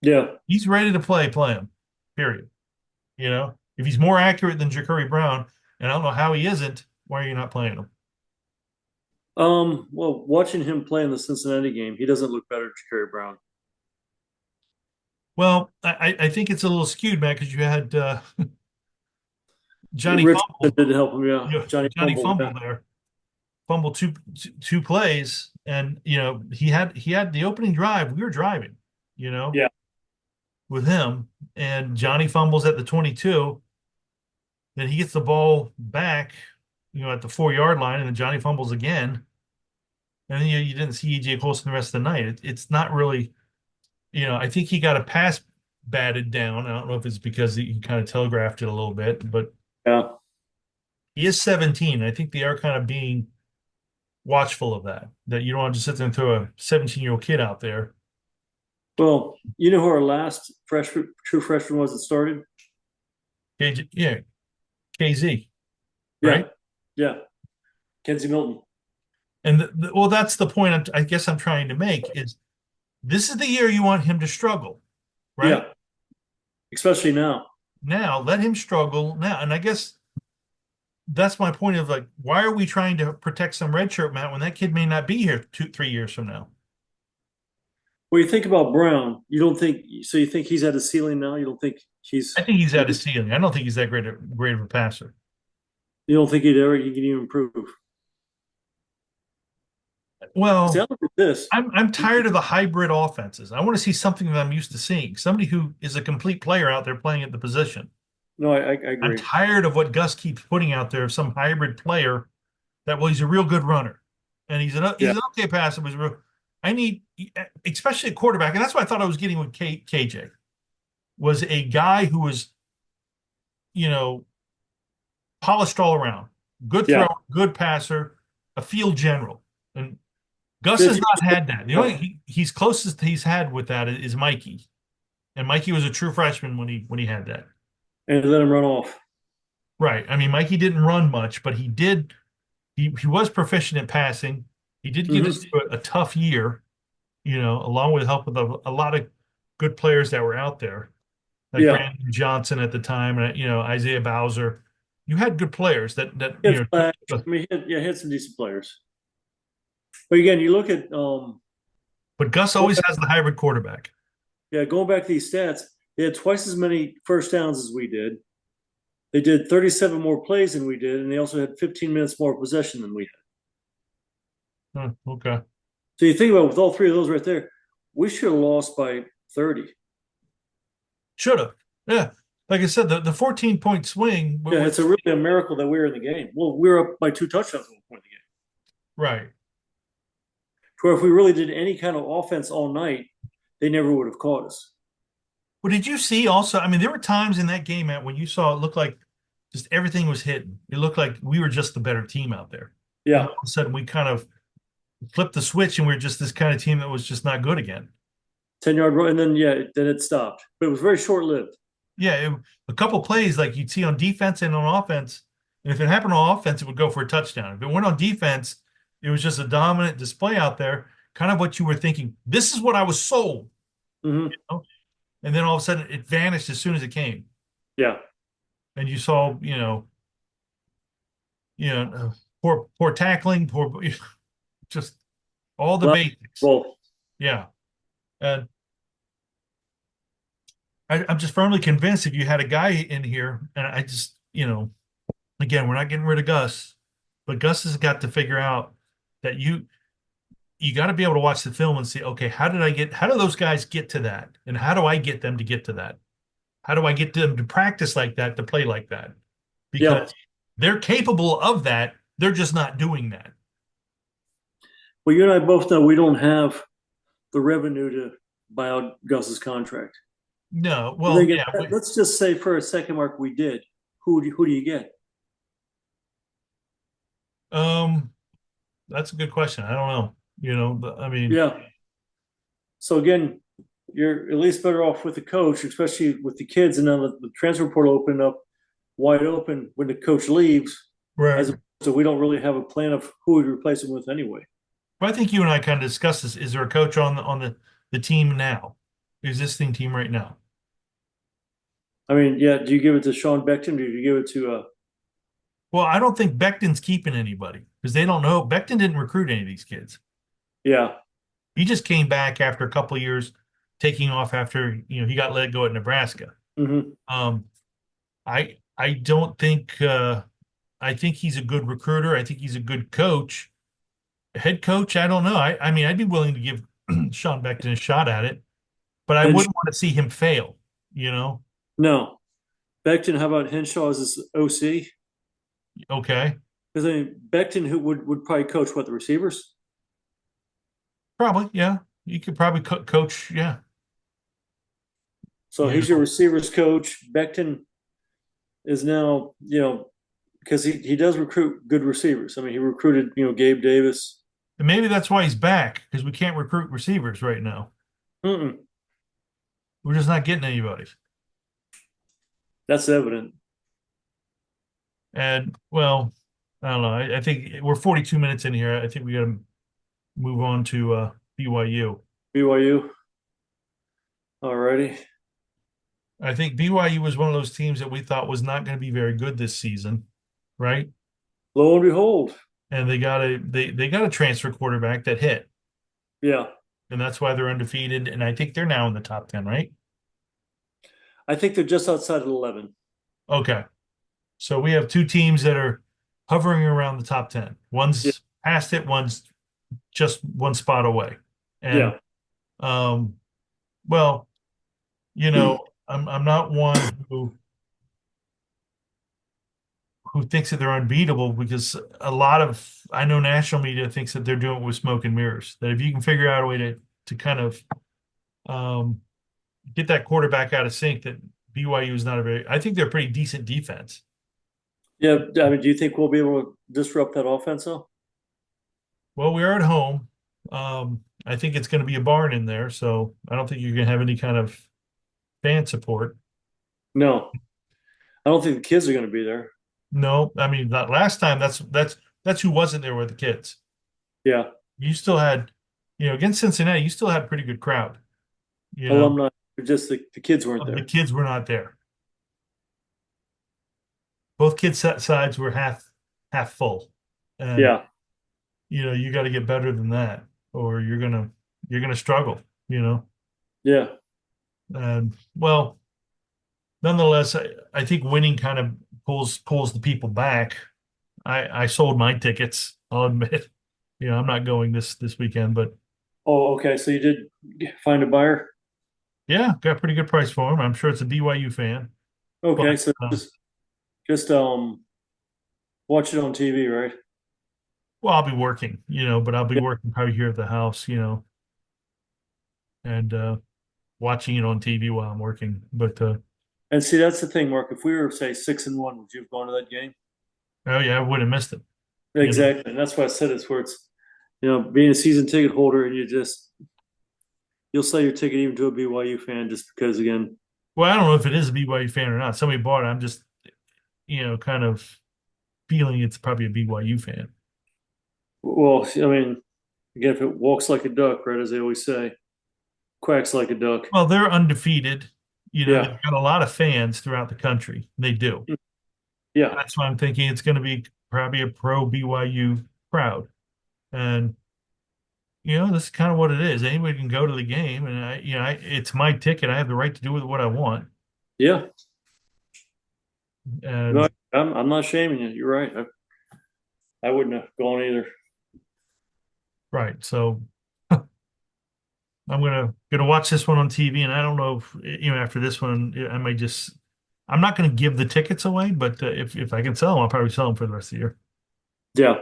yeah. He's ready to play him, period. If he's more accurate than Ja'Cory Brown, and I don't know how he isn't, why are you not playing him? Well, watching him play in the Cincinnati game, he doesn't look better than Jerry Brown. Well, I think it's a little skewed, man, because you had Johnny Richardson Fumble, didn't help him. Yeah, Johnny Johnny fumbled. Fumble Yeah, there, fumbled two plays, and he had the opening drive. We were driving, you know, yeah, with him, and Johnny fumbles at the 22. Then he gets the ball back, at the 4 yard line, and then Johnny fumbles again. And then you didn't see EJ Colson the rest of the night. It's not really, I think he got a pass batted down. I don't know if it's because he kind of telegraphed it a little bit, but yeah. he is 17. I think they are kind of being watchful of that you don't want to just sit there and throw a 17-year-old kid out there. Well, you know who our last true freshman was that started? Yeah, KZ, Yeah, right? yeah. Kenzie Milton. And well, that's the point I guess I'm trying to make is this is the year you want him to struggle, right? Yeah, especially now. Now let him struggle now. And I guess that's my point of, like, why are we trying to protect some redshirt, Matt, when that kid may not be here 2, 3 years from now? Well, you think about Brown, you don't think so. You think he's at a ceiling now? You don't think I think he's at his ceiling. I don't think he's that great of a passer. you don't think he can even improve? See, I Well, look at this. I'm tired of the hybrid offenses. I want to see something that I'm used to seeing. Somebody who is a complete player out there playing at the position. No, I I'm agree. tired of what Gus keeps putting out there of some hybrid player that, well, he's a real good runner and he's Yeah, an okay passer, but I need, especially a quarterback, and that's what I thought I was getting with KJ, was a guy who was, you know, polished all around, good yeah. thrower, good passer, a field general. And Gus If has you, not had that. The only yeah, he's closest he's had with that is Mikey, and Mikey was a true freshman when he had that. and let him run off. Right. I mean, Mikey didn't run much, but he did. He was proficient at passing. He did get us Hmm. through a tough year, along with help with a lot of good players that were out there, like Yeah, Brandon Johnson at the time, and Isaiah Bowser. You had good players that he had flash. I mean, he had some decent players. But again, you look at but Gus always has the hybrid quarterback. yeah, going back to these stats, they had twice as many first downs as we did. They did 37 more plays than we did, and they also had 15 minutes more possession than we Okay. So you think about with all three of those right there, we should have lost by 30. Should have. Yeah. Like I said, the 14-point swing Yeah, with it's a really a miracle that we were in the game. Well, we were up by two touchdowns at one point in the game. right. To where if we really did any kind of offense all night, they never would have caught us. Well, did you see also? I mean, there were times in that game, Matt, when you saw it looked like just everything was hitting. It looked like we were just the better team out there. And Yeah, all of a sudden, we kind of flipped the switch, and we are just this kind of team that was just not good again. 10-yard run, and then then it stopped. But it was very short lived. Yeah, a couple plays like you'd see on defense and on offense. And if it happened on offense, it would go for a touchdown. If it went on defense, it was just a dominant display out there. Kind of what you were thinking. This is what I was sold, Hmm. you know? And then all of a sudden, it vanished as soon as it came. Yeah. And you saw, poor tackling, poor, just all the basics. Well, Yeah. And I'm just firmly convinced if you had a guy in here, and I just, again, we're not getting rid of Gus, but Gus has got to figure out that you got to be able to watch the film and see, okay, how do those guys get to that? And how do I get them to get to that? How do I get them to practice like that, to play like that? yeah. Because they're capable of that. They're just not doing that. Well, you and I both know we don't have the revenue to buy out Gus's contract. No, But well, then again, yeah, let's just say for a second, Mark, we did. Who do you get? um, that's a good question. I don't know. I mean, Yeah. So again, you're at least better off with the coach, especially with the kids, and now the transfer portal opened up wide open when the coach leaves, right. as opposed to we don't really have a plan of who would replace him with anyway. But I think you and I kind of discussed this. Is there a coach on the team now, the existing team right now? I mean, yeah, do you give it to Sean Beckton or do you give it to Well, I don't think Becton's keeping anybody because they don't know. Becton didn't recruit any of these kids. yeah. He just came back after a couple of years taking off after, he got let go at Nebraska. Hmm. Um, I don't think I think he's a good recruiter. I think he's a good coach. Head coach, I don't know. I mean, I'd be willing to give Sean Becton a shot at it, but I And wouldn't want to see him fail, you know? no. Beckton, how about Henshaw as his OC? Okay. Because I mean, Beckton who would probably coach what the receivers. Probably, yeah. You could probably coach, yeah. So You he's your know, receivers coach. Beckton is now, because he does recruit good receivers. I mean, he recruited, Gabe Davis. and maybe that's why he's back because we can't recruit receivers right now. Mm-mm. We're just not getting anybody. That's evident. And well, I don't know. I think we're 42 minutes in here. I think we got to move on to BYU. BYU. Alrighty. I think BYU was one of those teams that we thought was not going to be very good this season, right? Lo and behold. And they got a transfer quarterback that hit, Yeah. and that's why they're undefeated. And I think they're now in the top 10, right? I think they're just outside of 11. Okay. So we have two teams that are hovering around the top 10. Yeah. One's past it, one's just one spot away. And Yeah. um, well, I'm not one who thinks that they're unbeatable because a lot of I know national media thinks that they're doing it with smoke and mirrors. That if you can figure out a way to kind of um, get that quarterback out of sync, that BYU is not a very. I think they're a pretty decent defense. Yeah. I mean, do you think we'll be able to disrupt that offense though? Well, we are at home. I think it's going to be a barn in there, so I don't think you're going to have any kind of fan support. No. I don't think the kids are going to be there. No, I mean that last time. That's who wasn't there with the kids. Yeah. You still had, against Cincinnati, you still had a pretty good crowd. You know, Alumni. Just the kids weren't the there. kids were not there. Both kids' sides were half full, and Yeah. you got to get better than that, or you're gonna struggle. Yeah. And well, nonetheless, I think winning kind of pulls the people back. I sold my tickets. I'll admit, I'm not going this weekend, but Oh, okay. So you did find a buyer? Yeah, got a pretty good price for him. I'm sure it's a BYU fan, but Okay, so just watch it on TV, right? well, I'll be working, but I'll be Yeah. working probably here at the house, and watching it on TV while I'm working. But And see, that's the thing, Mark. If we were, say, 6-1, would you have gone to that game? oh yeah, I would have missed it. You know, Exactly. And that's why I said it's where it's, being a season ticket holder and you'll sell your ticket even to a BYU fan just because, again, well, I don't know if it is a BYU fan or not. Somebody bought it. I'm just, kind of feeling it's probably a BYU fan. well, I mean, again, if it walks like a duck, right, as they always say, quacks like a duck. Well, they're undefeated. Yeah. They've got a lot of fans throughout the country. They do. Yeah. That's why I'm thinking it's going to be probably a pro BYU crowd. And this is kind of what it is. Anybody can go to the game, and it's my ticket. I have the right to do with what I want. Yeah. No, And I'm not shaming you. You're right. I wouldn't have gone either. right, so I'm gonna watch this one on TV, and I don't know if after this one, I might just. I'm not going to give the tickets away, but if I can sell them, I'll probably sell them for the rest of the year, Yeah.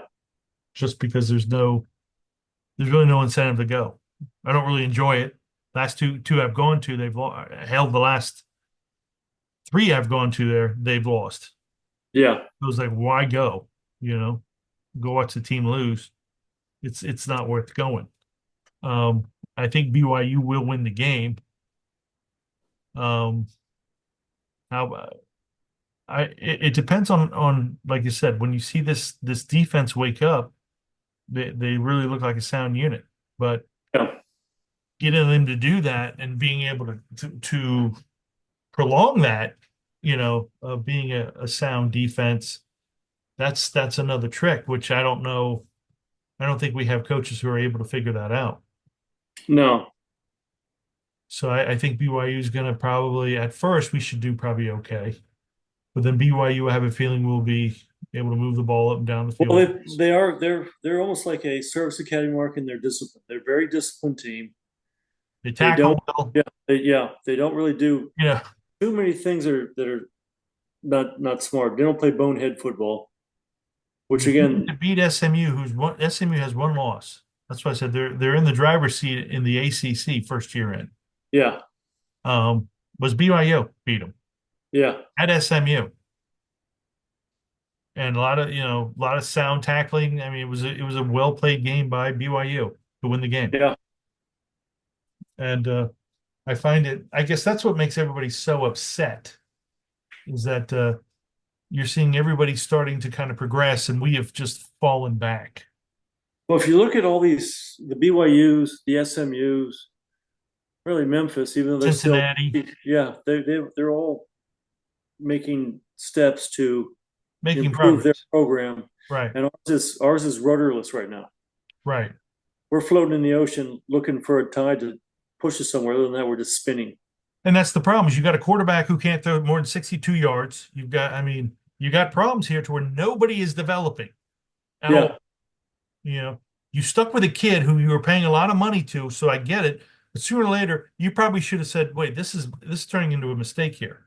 just because there's really no incentive to go. I don't really enjoy it. Last two I've gone to, held the last three I've gone to there, they've lost. Yeah. I was like, why go? You know, go watch the team lose. It's not worth going. Um, I think BYU will win the game. Um, how it depends on like you said, when you see this defense wake up, they really look like a sound unit. But Yeah. getting them to do that and being able to prolong that, of being a sound defense, that's another trick, which I don't know. I don't think we have coaches who are able to figure that out. No. So I think BYU is going to probably, at first, we should do probably okay. But then BYU, I have a feeling will be able to move the ball up and down the Well, field. they're almost like a service academy mark in their discipline. They're a very disciplined team. They They don't, tackle well. yeah, they don't really do Yeah. too many things that are not smart. They don't play bonehead football, which You need again, to beat SMU, SMU has one loss. That's why I said they're in the driver's seat in the ACC first year in. yeah, Um, was BYU beat them yeah, at SMU, and a lot of sound tackling. I mean, it was a well played game by BYU to win the game, yeah. and I find it. I guess that's what makes everybody so upset is that you're seeing everybody starting to kind of progress, and we have just fallen back. Well, if you look at all the BYU's, the SMU's, really Memphis, even though they're still, Cincinnati yeah, they're all making steps to making improve their progress. program, Right, and ours is rudderless right now. right. We're floating in the ocean looking for a tide to push us somewhere. Other than that, we're just spinning. And that's the problem is you got a quarterback who can't throw more than 62 yards. You got problems here to where nobody is developing at Yeah, all. You know, you stuck with a kid who you were paying a lot of money to, so I get it. But sooner or later, you probably should have said, "Wait, this is turning into a mistake here."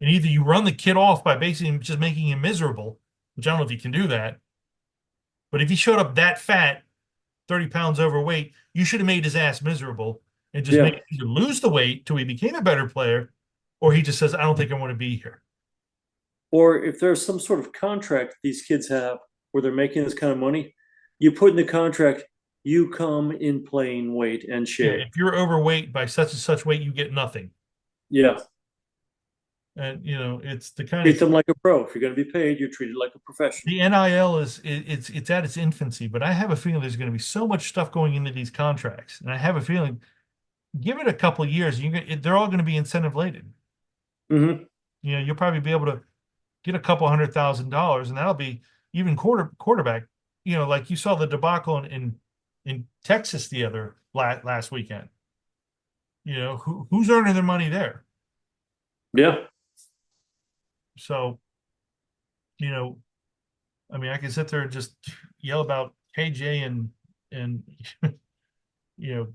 And either you run the kid off by basically just making him miserable, which I don't know if you can do that. But if he showed up that fat, 30 pounds overweight, you should have made his ass miserable and just made yeah. him either lose the weight till he became a better player, or he just says, "I don't think I want to be here." Or if there's some sort of contract these kids have where they're making this kind of money, you put in the contract, you come in plain weight and Yeah, shape. if you're overweight by such and such weight, you get nothing. Yeah. And it's the kind Treat of them like a pro. If you're going to be paid, you're treated like a professional. the NIL it's at its infancy, but I have a feeling there's going to be so much stuff going into these contracts, and I have a feeling give it a couple of years, they're all going to be incentive laden. Hmm. You'll probably be able to get a couple $100,000, and that'll be even quarterback. Like you saw the debacle in Texas the other last weekend. Who's earning their money there? Yeah. So you know, I mean, I can sit there and just yell about KJ and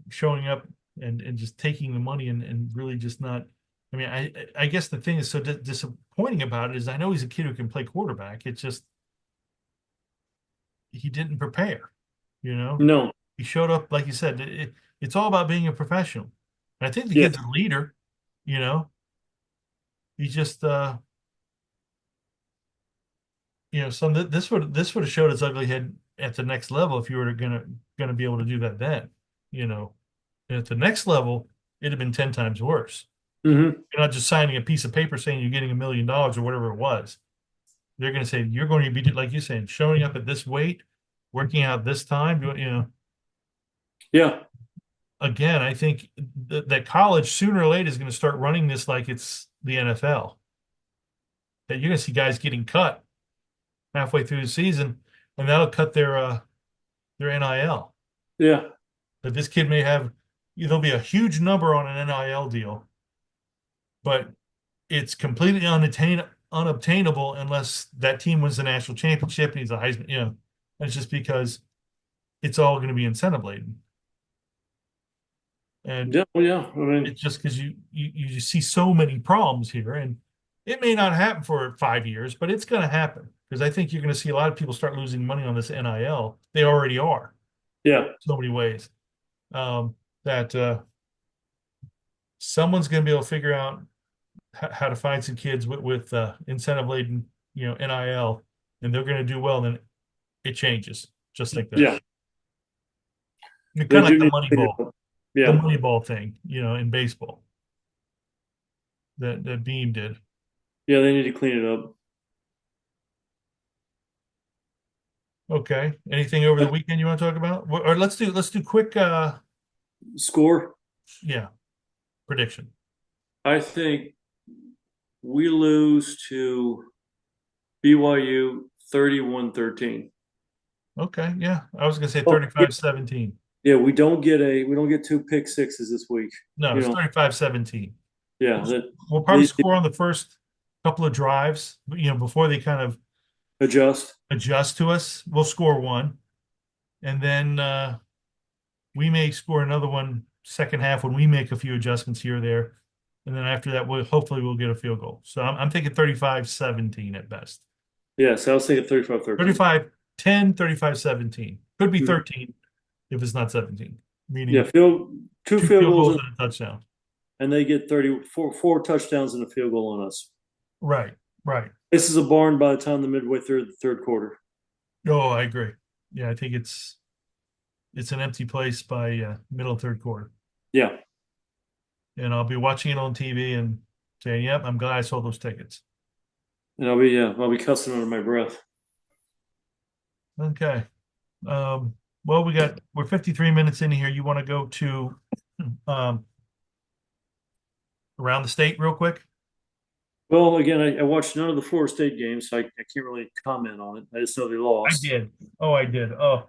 showing up and just taking the money and really just not. I mean, I guess the thing is so disappointing about it is I know he's a kid who can play quarterback. It's just he didn't prepare. You know, No. he showed up like you said. It's all about being a professional. And I think the Yeah. kid's a leader. You know, he just some this would have showed its ugly head at the next level if you were gonna be able to do that then. You know, and at the next level, it'd have been 10 times worse. Hmm. You're not just signing a piece of paper saying you're getting $1 million or whatever it was. They're going to say you're going to be like you're saying, showing up at this weight, working out this time. Yeah. Again, I think that college sooner or later is going to start running this like it's the NFL. That you're going to see guys getting cut halfway through the season, and that'll cut their NIL. Yeah. That this kid may have, there'll be a huge number on an NIL deal, but it's completely unobtainable unless that team wins the national championship and he's a Heisman. And it's just because it's all going to be incentive laden, and Yeah. Well, yeah. I mean, it's just because you see so many problems here, and it may not happen for 5 years, but it's going to happen because I think you're going to see a lot of people start losing money on this NIL. They already are yeah. so many ways that someone's going to be able to figure out how to find some kids with incentive laden, NIL, and they're going to do well. Then it changes just like that. Yeah. Kind They of like do need to clean it up. the Yeah. money ball thing, in baseball that Beam did. Yeah. They need to clean it up. Okay. Anything over the weekend you want to talk about? Or let's do quick Score. yeah, prediction. I think we lose to BYU 31-13. Okay, yeah. I was gonna say Oh, yeah. 35-17. Yeah, we don't get two pick sixes this week. No, You it's know, 35-17. yeah, that We'll probably they score on the first couple of drives, before they kind of adjust. adjust to us. We'll score one, and then we may score another one second half when we make a few adjustments here or there. And then after that, we'll get a field goal. So I'm thinking 35-17 at best. Yes, I was thinking 35-13. 35-10, 35-17. Could be Mhm. 13 if it's not 17, Yeah, meaning two two field field goals goals and a touchdown. and they get 34 touchdowns and a field goal on us. Right, right. This is a barn by the time the midway through the third quarter. Oh, I agree. Yeah, I think it's an empty place by middle third quarter. Yeah, And I'll be watching it on TV and saying, "Yep, I'm glad I sold those tickets." and I'll be cussing under my breath. Okay. Well, we're 53 minutes in here. You want to go to um, around the state real quick? Well, again, I watched none of the Florida State games, so I can't really comment on it. I just know they I lost. did. Oh, I did. Oh,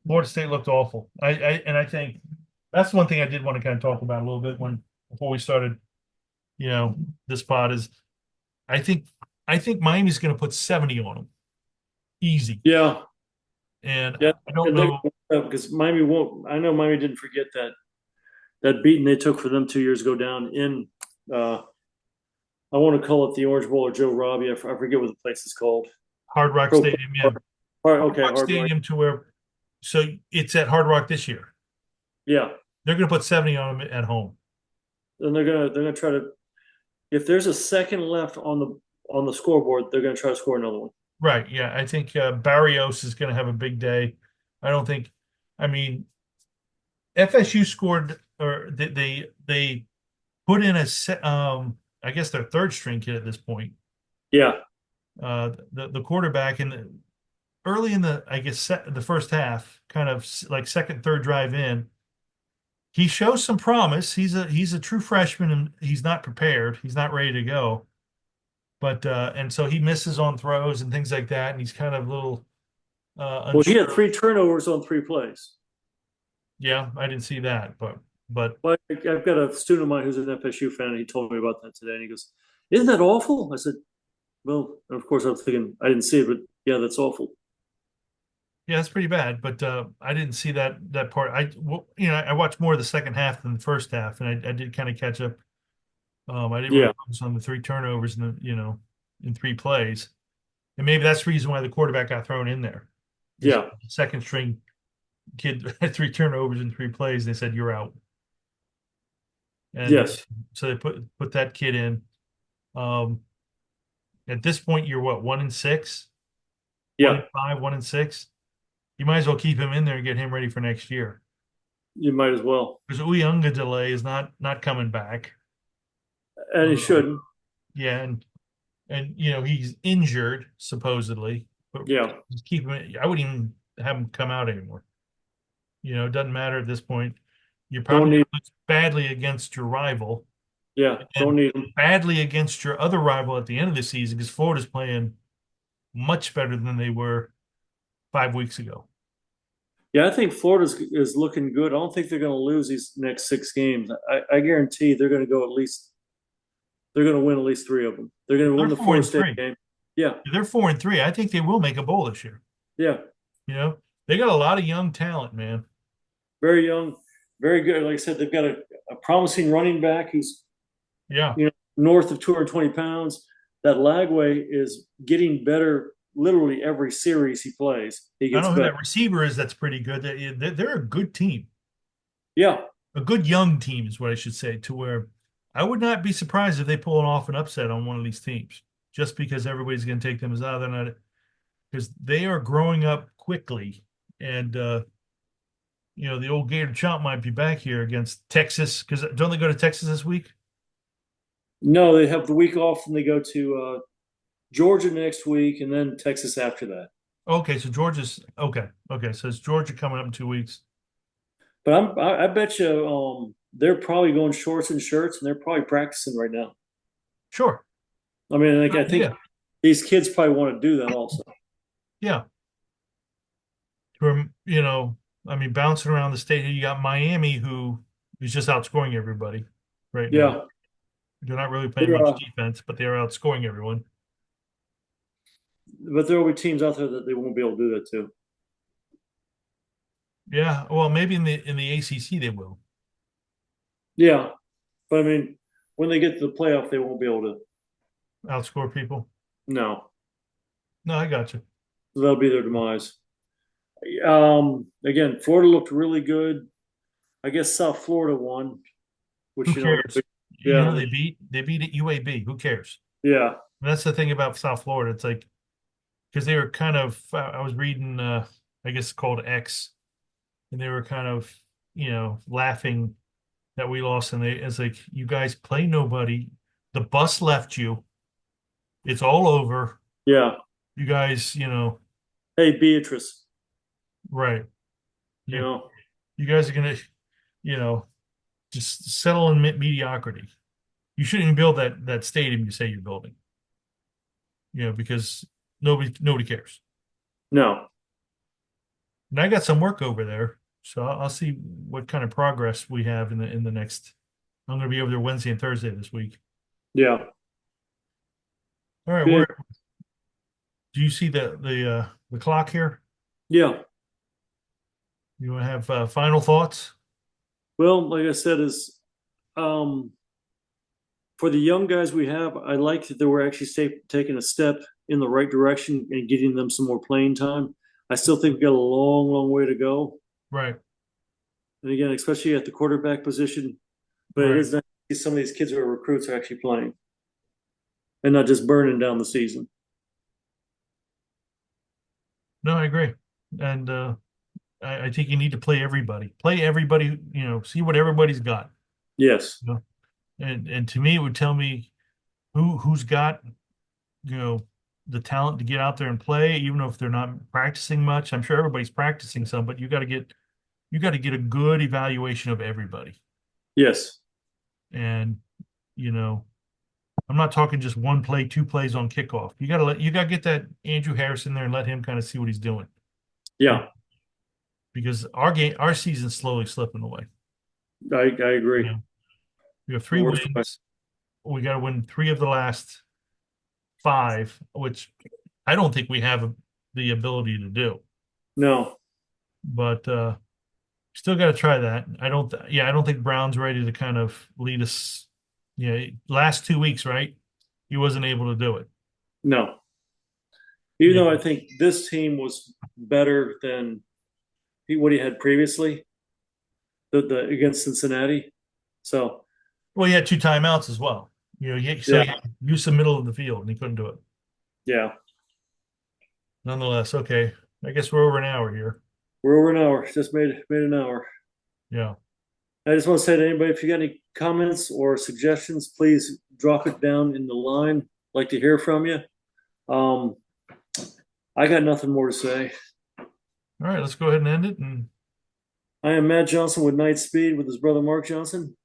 Florida State looked awful. And I think that's one thing I did want to kind of talk about a little bit before we started, this pod is I think I think Miami's going to put 70 on them. Easy. Yeah, And yeah, I don't and they're know. because Miami won't. I know Miami didn't forget that beating they took for them 2 years ago down in. Uh, I want to call it the Orange Bowl or Joe Robbie. I forget what the place is called. Hard Rock Pro, Stadium, yeah. Hard okay, Rock Hard Rock. Stadium to where so it's at Hard Rock this year. Yeah, They're going to put 70 on them at home. and they're gonna try to. If there's a second left on the scoreboard, they're gonna try to score another one. Right. Yeah. I think Barrios is going to have a big day. I don't think, I mean, FSU scored or they put in I guess their third string kid at this point. Yeah, The quarterback early in the, I guess, the first half, kind of like second, third drive in, he shows some promise. He's a true freshman and he's not prepared. He's not ready to go. But and so he misses on throws and things like that, and he's kind of a little well, he had unsure. 3 turnovers on 3 plays. Yeah, I didn't see that, but But I've got a student of mine who's an FSU fan, and he told me about that today. And he goes, "Isn't that awful?" I said, "Well," and of course, I was thinking I didn't see it, but yeah, that's awful. Yeah, that's pretty bad. But I didn't see that part. I watched more of the second half than the first half, and I did kind of catch up. I didn't really Yeah, focus on the three turnovers in in three plays, and maybe that's the reason why the quarterback got thrown in there. This yeah, second string kid had three turnovers in three plays. They said you're out, and yes, so they put that kid in. Um, at this point, you're what, 1-6, one yeah. and five, 1-6. You might as well keep him in there and get him ready for next year You might as well, because Uyunga delay is not coming back. and he Um, shouldn't. yeah, and he's injured supposedly, but Yeah, just keep him. I wouldn't even have him come out anymore. It doesn't matter at this point. You're don't probably need. going to lose badly against your rival Yeah, don't and need him. badly against your other rival at the end of the season because Florida's playing much better than they were 5 weeks ago. Yeah, I think Florida is looking good. I don't think they're going to lose these next 6 games. I guarantee they're going to go at least. They're going to win at least three of them. They're going to They're win the four Florida and State three. game. Yeah, They're 4-3. I think they will make a bowl this year. yeah. You know, they got a lot of young talent, man. Very young, very good. Like I said, they've got a promising running back who's Yeah. north of 220 pounds. That Lagway is getting better literally every series he plays. He I gets don't know who better. that receiver is that's pretty good. They're a good team. Yeah, A good young team is what I should say, to where I would not be surprised if they pull off an upset on one of these teams, just because everybody's going to take them as out. They're not, because they are growing up quickly. And, the old Gator Chomp might be back here against Texas, because don't they go to Texas this week? no, they have the week off and they go to Georgia next week and then Texas after that. Okay, so Georgia's okay. Okay, so it's Georgia coming up in 2 weeks. But I bet you they're probably going shorts and shirts and they're probably practicing right now. Sure. I mean, like, I think Yeah. these kids probably want to do that also. Yeah. From, I mean, bouncing around the state here, you got Miami, who is just outscoring everybody right now. Yeah, They're not really playing they're, much defense, but they're outscoring everyone. but there will be teams out there that they won't be able to do that too. Yeah, well, maybe in the ACC they will. Yeah, but I mean, when they get to the playoff, they won't be able to. Outscore people. No, No, I got you. that'll be their demise. Again, Florida looked really good. I guess South Florida won, Who which cares? yeah, They beat at UAB. Who cares? yeah, And that's the thing about South Florida. It's like because they were kind of I was reading I guess it's called X, and they were kind of laughing that we lost, and it's like you guys play nobody. The bus left you. It's all over. yeah. You guys, Hey, Beatrice, right. you You know, you guys are gonna, you know, just settle in mediocrity. You shouldn't even build that stadium you say you're building. Because nobody cares. no, And I got some work over there, so I'll see what kind of progress we have in the next. I'm going to be over there Wednesday and Thursday this week. yeah, All right, yeah, where do you see the clock here? yeah. You want to have final thoughts? Well, like I said, is um, for the young guys we have, I like that they were actually taking a step in the right direction and getting them some more playing time. I still think we got a long, long way to go. Right, And again, especially at the quarterback position, but it right. is nice to see some of these kids who are recruits are actually playing and not just burning down the season. No, I agree, and I think you need to play everybody. Play everybody. See what everybody's got. Yes, You know? And to me, it would tell me who's got you know the talent to get out there and play, even if they're not practicing much. I'm sure everybody's practicing some, but you got to get a good evaluation of everybody. yes, And you know, I'm not talking just one play, two plays on kickoff. You gotta get that Andrew Harris in there and let him kind of see what he's doing. Be- yeah, Because our season's slowly slipping away. I You agree. know, we have The three worst way. wins. We got to win three of the last five, which I don't think we have the ability to do. No, but still got to try that. I don't think Brown's ready to kind of lead us. Yeah, last 2 weeks, right? He wasn't able to do it. no. Even Yeah. though I think this team was better than what he had previously, the against Cincinnati. So Well, he had two timeouts as well. So yeah, he used the middle of the field and he couldn't do it. yeah. Nonetheless, okay. I guess we're over an hour here. We're over an hour. Just made an hour. Yeah. I just want to say to anybody, if you got any comments or suggestions, please drop it down in the line. I'd like to hear from you. Um, I got nothing more to say. All right, let's go ahead and end it. And I am Matt Johnson with Knightspeed with his brother Mark Johnson.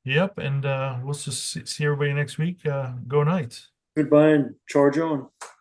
yep, and let's just see everybody next week. Go Knights. Goodbye and charge on.